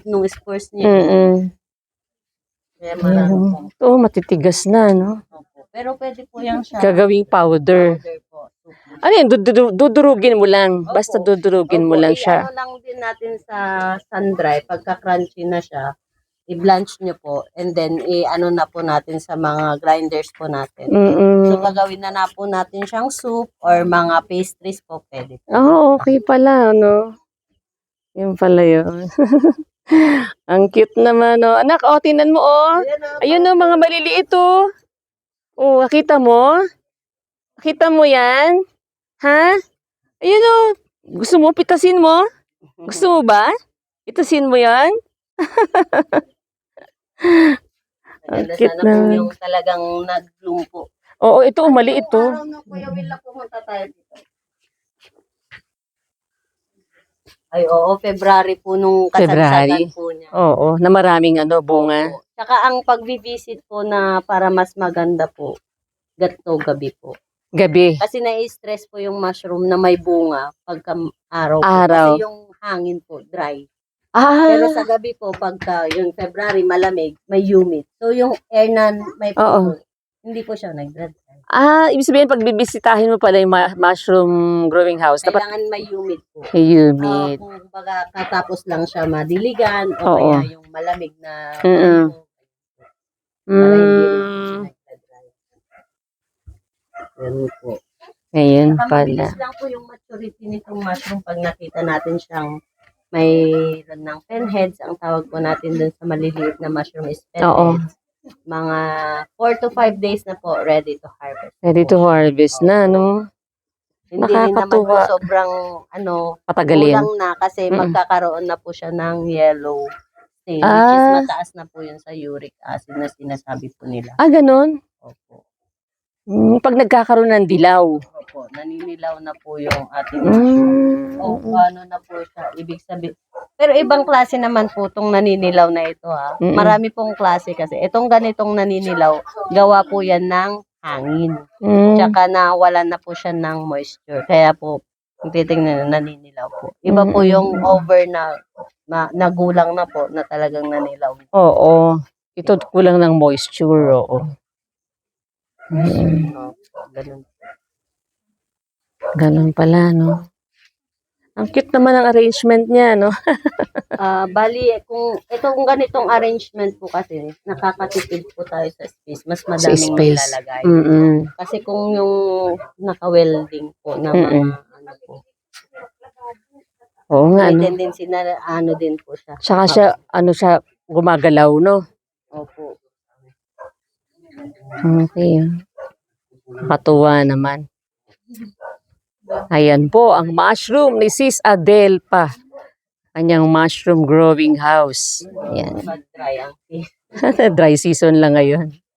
nung spores niya. Kaya marami pong. Ito, matitigas na, no? Pero pwede po yan siya. Gagawing powder. Po. Ano yan? Dudurugin mo lang. Basta dudurugin mo lang siya. Ano lang din natin sa sun-dry. Pagka-crunchy na siya, i-blanch nyo po. And then, i-ano na po natin sa mga grinders po natin. So, gagawin na po natin siyang soup or mga pastries po pwede. Okay pala, no? Yun pala yun. Ang cute naman, no? Anak, tingnan mo, Ayun, no, mga maliliit, nakita mo? Nakita mo yan? Ha? Ayun, Gusto mo, pitasin mo? Gusto mo ba? Pitasin mo yan? Ang cute na. Po yung talagang nag-bloom po. Oo, ito, maliit, Araw na Kuya Will na pumunta tayo dito. Ay, oo, February po nung kasagsagan po niya. Oo, na maraming bunga. Opo. Saka ang pag-visit po na para mas maganda po, gabi po. Gabi. Kasi na-stress po yung mushroom na may bunga pagka araw. Kasi yung hangin po, dry. Pero sa gabi po, pagka yung February malamig, may humid. So yung air na may po, hindi po siya nag-dry. Ibig sabihin, pag bibisitahin mo pala yung mushroom growing house, kailangan may humid po. May humid. Kung baga katapos lang siya madiligan, o kaya yung malamig na para hindi rin nag-dry. Ganun po. Ngayon pala. Mabilis lang po yung maturity nitong mushroom pag nakita natin siyang mayroon ng penheads. Ang tawag po natin dun sa maliliit na mushroom is penheads. Mga 4 to 5 days na po ready to harvest. Ready to harvest na, no? Hindi rin naman po sobrang patagalin. kulang na kasi magkakaroon na po siya ng yellow stain, which is mataas na po yun sa uric acid na sinasabi po nila. Ganon? Opo. Pag nagkakaroon ng dilaw. Opo, naninilaw na po yung ating mushroom. Ano na po siya, ibig sabihin. Pero ibang klase naman po itong naninilaw na ito, Marami pong klase kasi. Itong ganitong naninilaw, gawa po yan ng hangin. Tsaka nawalan na po siya ng moisture. Kaya po, titingnan na naninilaw po. Iba po yung over na nagulang na po na talagang nanilaw. Oo. Ito kulang ng moisture, Ganun. Ganun pala, no? Ang cute naman ang arrangement niya, no? Bali, kung itong ganitong arrangement po kasi, nakakatipid po tayo sa space. Mas madaming nilalagay. Kasi kung yung naka-welding po na mga po. Oo nga, may tendency na din po siya. Tsaka siya, gumagalaw, no? Opo. Okay. Katuwa naman. Ayan po, ang mushroom ni Sis Adelpa. Kanyang mushroom growing house. Ayan. Dry Dry season lang ngayon.